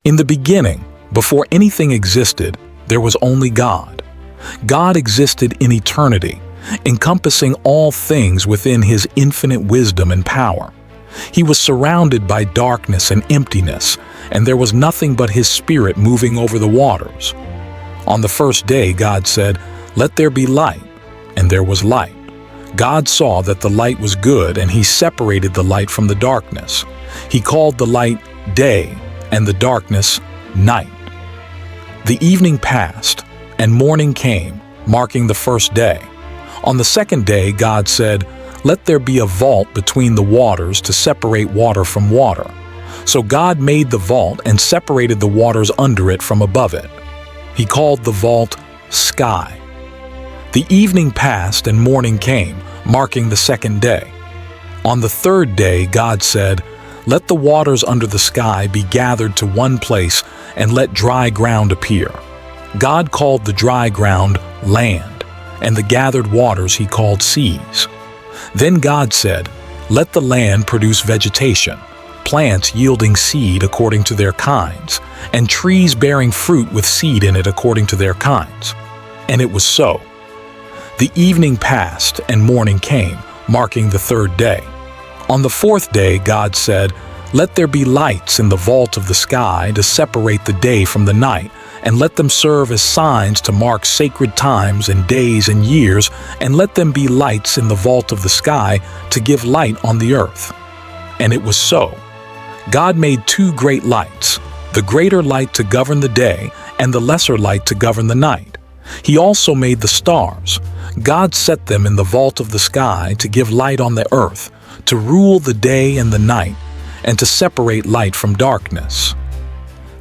In the beginning, before anything existed, there was only God. God existed in eternity, encompassing all things within His infinite wisdom and power. He was surrounded by darkness and emptiness, and there was nothing but His Spirit moving over the waters. On the first day, God said, "Let there be light," and there was light. God saw that the light was good, and He separated the light from the darkness. He called the light day, and the darkness night. The evening passed, and morning came, marking the first day. On the second day, God said, "Let there be a vault between the waters to separate water from water." So God made the vault and separated the waters under it from above it. He called the vault sky. The evening passed and morning came, marking the second day. On the third day, God said, "Let the waters under the sky be gathered to one place, and let dry ground appear." God called the dry ground land, and the gathered waters He called seas. Then God said, "Let the land produce vegetation, plants yielding seed according to their kinds, and trees bearing fruit with seed in it according to their kinds." And it was so. The evening passed and morning came, marking the third day. On the fourth day, God said, "Let there be lights in the vault of the sky to separate the day from the night, and let them serve as signs to mark sacred times and days and years, and let them be lights in the vault of the sky to give light on the earth." And it was so. God made two great lights, the greater light to govern the day and the lesser light to govern the night. He also made the stars. God set them in the vault of the sky to give light on the earth, to rule the day and the night, and to separate light from darkness.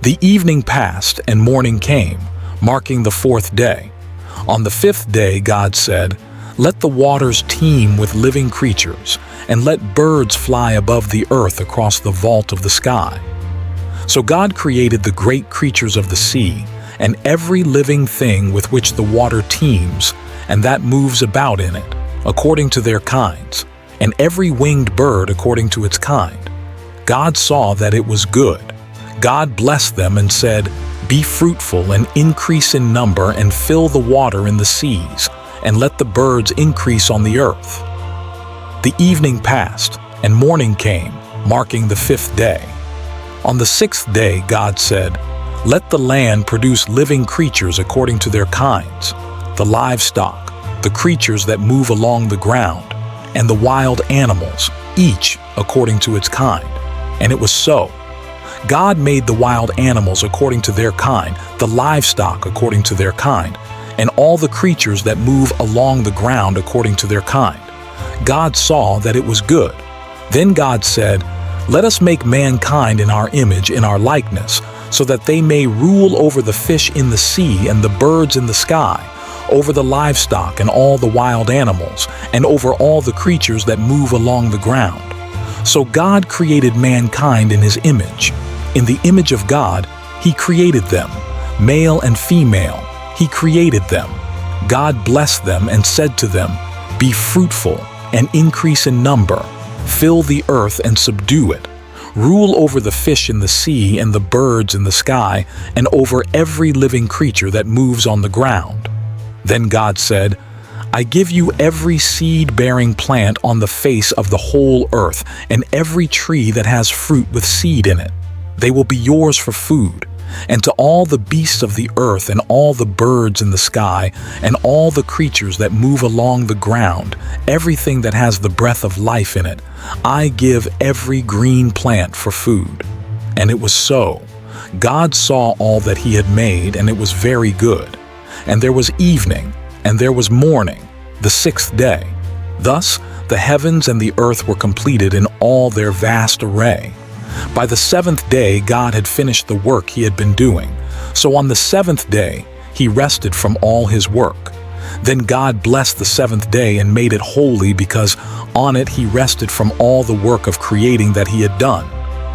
The evening passed and morning came, marking the fourth day. On the fifth day, God said, "Let the waters teem with living creatures, and let birds fly above the earth across the vault of the sky." So God created the great creatures of the sea, and every living thing with which the water teems, and that moves about in it, according to their kinds, and every winged bird according to its kind. God saw that it was good. God blessed them and said, "Be fruitful and increase in number and fill the water in the seas, and let the birds increase on the earth." The evening passed, and morning came, marking the fifth day. On the sixth day, God said, "Let the land produce living creatures according to their kinds, the livestock, the creatures that move along the ground, and the wild animals, each according to its kind." And it was so. God made the wild animals according to their kind, the livestock according to their kind, and all the creatures that move along the ground according to their kind. God saw that it was good. Then God said, "Let us make mankind in our image, in our likeness, so that they may rule over the fish in the sea and the birds in the sky, over the livestock and all the wild animals, and over all the creatures that move along the ground." So God created mankind in His image. In the image of God, He created them. Male and female, He created them. God blessed them and said to them, "Be fruitful and increase in number. Fill the earth and subdue it. Rule over the fish in the sea and the birds in the sky, and over every living creature that moves on the ground." Then God said, "I give you every seed-bearing plant on the face of the whole earth, and every tree that has fruit with seed in it. They will be yours for food. And to all the beasts of the earth, and all the birds in the sky, and all the creatures that move along the ground, everything that has the breath of life in it, I give every green plant for food." And it was so. God saw all that He had made, and it was very good. And there was evening, and there was morning, the sixth day. Thus the heavens and the earth were completed in all their vast array. By the seventh day, God had finished the work He had been doing. So on the seventh day, He rested from all His work. Then God blessed the seventh day and made it holy, because on it He rested from all the work of creating that He had done.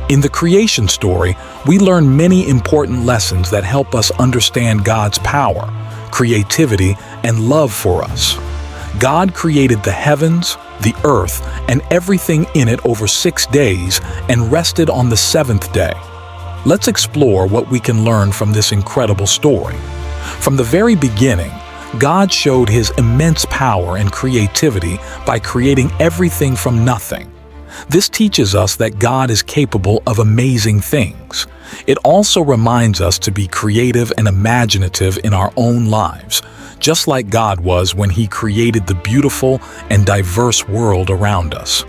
In the creation story, we learn many important lessons that help us understand God's power, creativity, and love for us. God created the heavens, the earth, and everything in it over 6 days, and rested on the seventh day. Let's explore what we can learn from this incredible story. From the very beginning, God showed His immense power and creativity by creating everything from nothing. This teaches us that God is capable of amazing things. It also reminds us to be creative and imaginative in our own lives, just like God was when He created the beautiful and diverse world around us.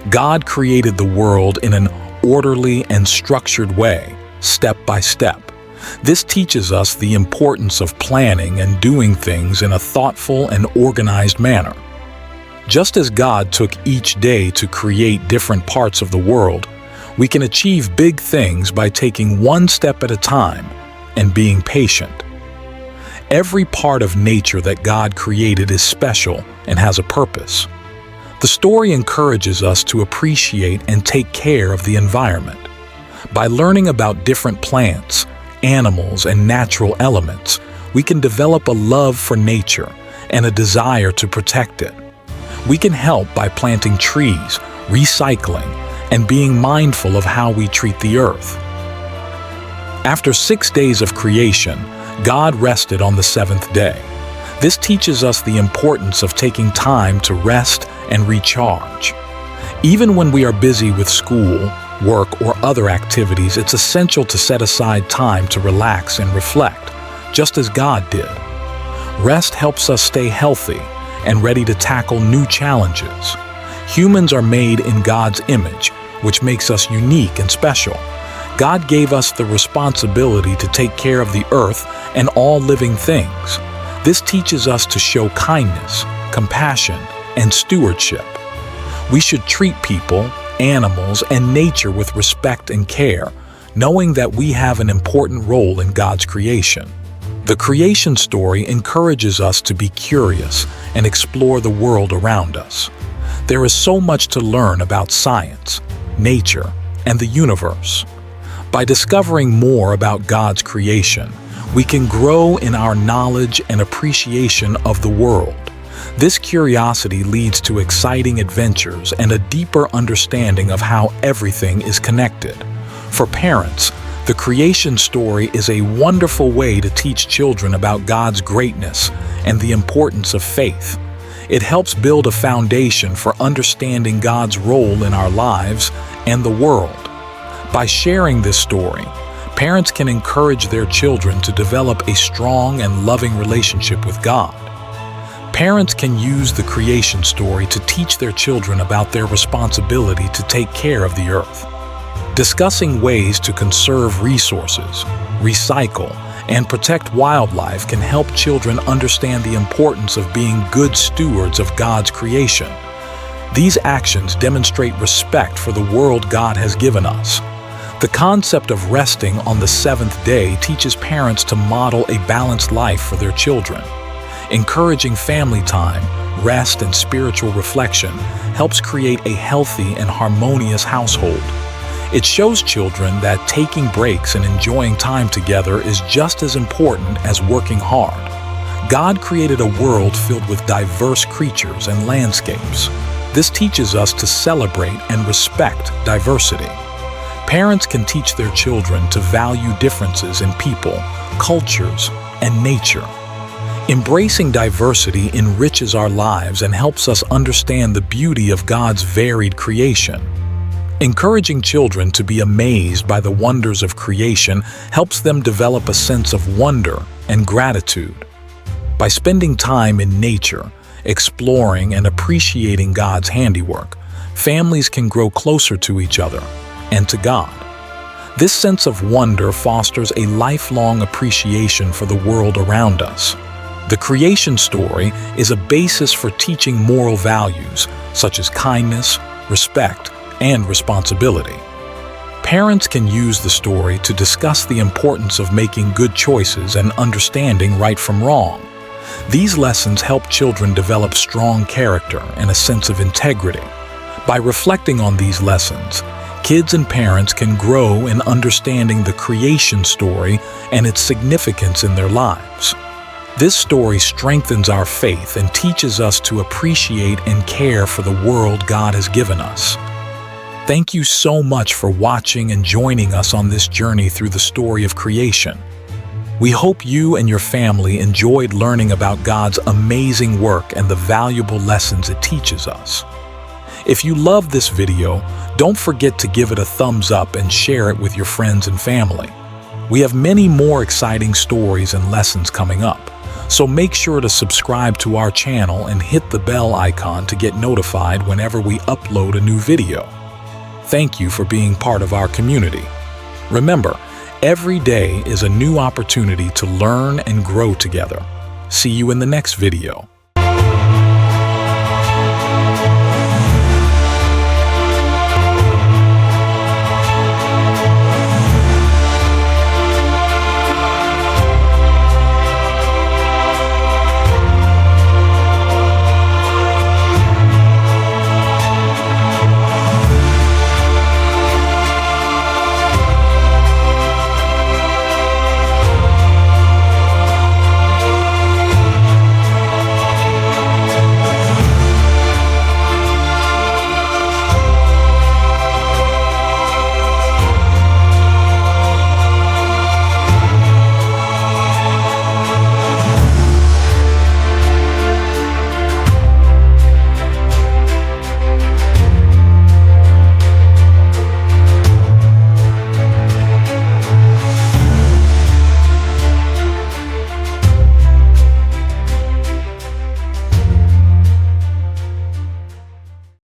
God created the world in an orderly and structured way, step by step. This teaches us the importance of planning and doing things in a thoughtful and organized manner. Just as God took each day to create different parts of the world, we can achieve big things by taking one step at a time and being patient. Every part of nature that God created is special and has a purpose. The story encourages us to appreciate and take care of the environment. By learning about different plants, animals, and natural elements, we can develop a love for nature and a desire to protect it. We can help by planting trees, recycling, and being mindful of how we treat the earth. After 6 days of creation, God rested on the seventh day. This teaches us the importance of taking time to rest and recharge. Even when we are busy with school, work, or other activities, it's essential to set aside time to relax and reflect, just as God did. Rest helps us stay healthy and ready to tackle new challenges. Humans are made in God's image, which makes us unique and special. God gave us the responsibility to take care of the earth and all living things. This teaches us to show kindness, compassion, and stewardship. We should treat people, animals, and nature with respect and care, knowing that we have an important role in God's creation. The creation story encourages us to be curious and explore the world around us. There is so much to learn about science, nature, and the universe. By discovering more about God's creation, we can grow in our knowledge and appreciation of the world. This curiosity leads to exciting adventures and a deeper understanding of how everything is connected. For parents, the creation story is a wonderful way to teach children about God's greatness and the importance of faith. It helps build a foundation for understanding God's role in our lives and the world. By sharing this story, parents can encourage their children to develop a strong and loving relationship with God. Parents can use the creation story to teach their children about their responsibility to take care of the earth. Discussing ways to conserve resources, recycle, and protect wildlife can help children understand the importance of being good stewards of God's creation. These actions demonstrate respect for the world God has given us. The concept of resting on the seventh day teaches parents to model a balanced life for their children. Encouraging family time, rest, and spiritual reflection helps create a healthy and harmonious household. It shows children that taking breaks and enjoying time together is just as important as working hard. God created a world filled with diverse creatures and landscapes. This teaches us to celebrate and respect diversity. Parents can teach their children to value differences in people, cultures, and nature. Embracing diversity enriches our lives and helps us understand the beauty of God's varied creation. Encouraging children to be amazed by the wonders of creation helps them develop a sense of wonder and gratitude. By spending time in nature, exploring and appreciating God's handiwork, families can grow closer to each other and to God. This sense of wonder fosters a lifelong appreciation for the world around us. The creation story is a basis for teaching moral values such as kindness, respect, and responsibility. Parents can use the story to discuss the importance of making good choices and understanding right from wrong. These lessons help children develop strong character and a sense of integrity. By reflecting on these lessons, kids and parents can grow in understanding the creation story and its significance in their lives. This story strengthens our faith and teaches us to appreciate and care for the world God has given us. Thank you so much for watching and joining us on this journey through the story of creation. We hope you and your family enjoyed learning about God's amazing work and the valuable lessons it teaches us. If you loved this video, don't forget to give it a thumbs up and share it with your friends and family. We have many more exciting stories and lessons coming up, so make sure to subscribe to our channel and hit the bell icon to get notified whenever we upload a new video. Thank you for being part of our community. Remember, every day is a new opportunity to learn and grow together. See you in the next video.